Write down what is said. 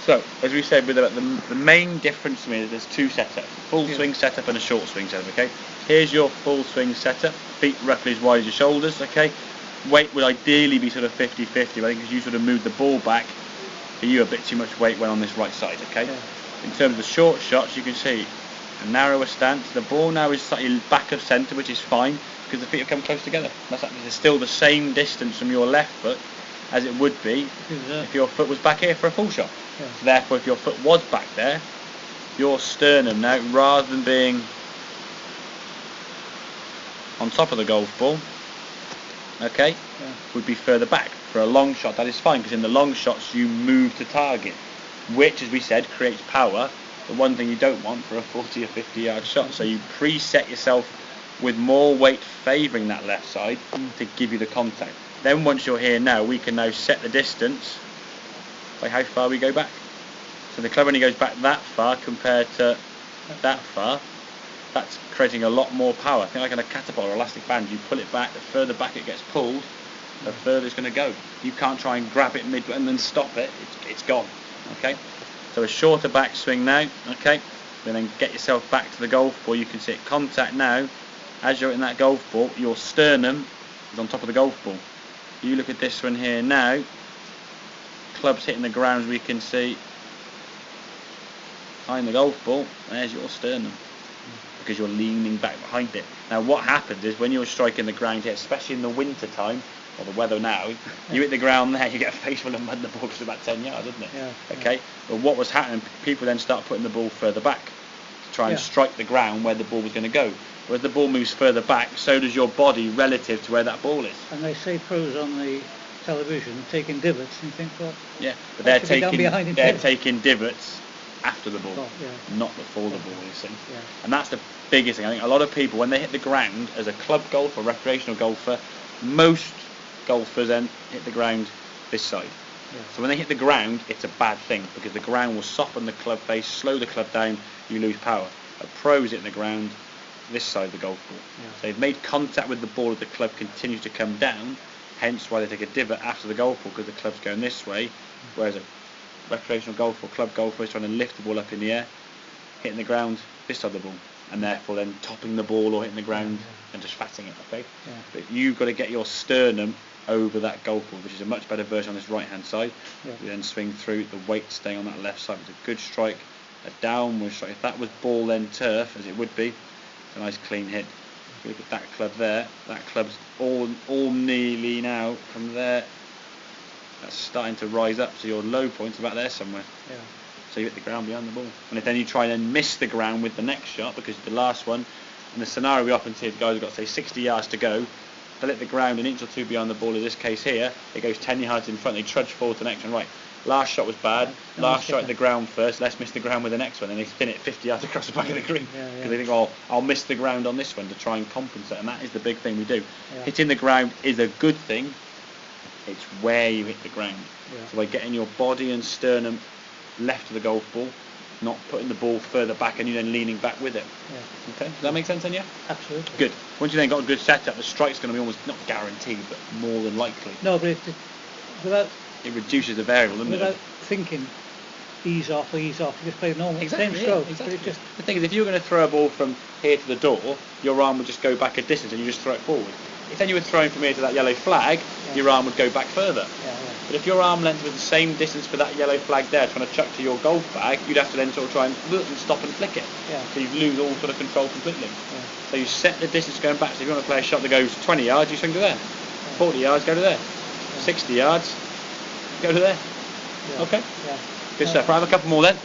So, as we said, with the main difference to me is there's two setups: full swing setup and a short swing setup. Okay, here's your full swing setup. Feet roughly as wide as your shoulders. Okay, weight would ideally be sort of 50-50. I think because you sort of moved the ball back, for you a bit too much weight went on this right side. Okay, in terms of the short shots, you can see a narrower stance. The ball now is slightly back of centre, which is fine because the feet have come close together. That's actually still the same distance from your left foot as it would be if your foot was back here for a full shot. So therefore, if your foot was back there, your sternum now, rather than being on top of the golf ball, okay, would be further back. For a long shot, that is fine, because in the long shots you move to target, which, as we said, creates power. The one thing you don't want for a 40 or 50 yard shot. So you preset yourself with more weight favouring that left side to give you the contact. Then once you're here now, we can now set the distance by how far we go back. So the club only goes back that far compared to that far. That's creating a lot more power. I think like on a catapult or elastic band, you pull it back, the further back it gets pulled, the further it's going to go. You can't try and grab it midway and then stop it, it's gone. Okay? So a shorter back swing now, okay? And then get yourself back to the golf ball. You can see it contact now. As you're in that golf ball, your sternum is on top of the golf ball. You look at this one here now, club's hitting the ground, as we can see behind the golf ball. There's your sternum because you're leaning back behind it. Now what happens is when you're striking the ground here, especially in the winter time or the weather now, you hit the ground there, you get a face full of mud, and the ball goes about 10 yards, isn't it? Okay, but what was happening, people then start putting the ball further back to try and strike the ground where the ball was going to go. Whereas the ball moves further back, so does your body relative to where that ball is. And they say pros on the television taking divots, and you think, well, but they're taking divots after the ball, not before the ball, you see. And that's the biggest thing. I think a lot of people, when they hit the ground as a club golfer, recreational golfer, most golfers then hit the ground this side. So when they hit the ground, it's a bad thing because the ground will soften the club face, slow the club down, you lose power. A pro's hitting the ground this side of the golf ball. So they've made contact with the ball as the club continues to come down, hence why they take a divot after the golf ball, because the club's going this way, whereas a recreational golfer or club golfer is trying to lift the ball up in the air, hitting the ground this side of the ball, and therefore then topping the ball or hitting the ground and just fatting it, okay? But you've got to get your sternum over that golf ball, which is a much better version on this right hand side. You then swing through, the weight staying on that left side. It's a good strike, a downward strike. If that was ball then turf, as it would be, it's a nice clean hit. If you look at that club there, that club's all nearly now from there, that's starting to rise up, so your low point's about there somewhere. So you hit the ground behind the ball. And if then you try and then miss the ground with the next shot, because the last one, and the scenario we often see is guys have got, say, 60 yards to go, they'll hit the ground an inch or two behind the ball. In this case here, it goes 10 yards in front, they trudge forward to the next one. Right, last shot was bad, last shot at the ground first, let's miss the ground with the next one, and they spin it 50 yards across the back of the green. Because they think, oh, I'll miss the ground on this one to try and compensate, and that is the big thing we do. Hitting the ground is a good thing, it's where you hit the ground. So by getting your body and sternum left of the golf ball, not putting the ball further back and you then leaning back with it. Okay, does that make sense then? Absolutely. Good. Once you then got a good setup, the strike's going to be almost not guaranteed, but more than likely. No, but it reduces the variable, doesn't it? Without thinking, ease off, you just play normal, same stroke. Exactly. But the thing is, if you were going to throw a ball from here to the door, your arm would just go back a distance and you just throw it forward. If then you were throwing from here to that yellow flag, your arm would go back further. But if your arm length was the same distance for that yellow flag there, trying to chuck to your golf bag, you'd have to then sort of try and stop and flick it. So you lose all sort of control completely. So you set the distance going back. So if you want to play a shot that goes 20 yards, you swing to there. 40 yards, go to there. 60 yards, go to there. Okay? Good stuff. Right, have a couple more then.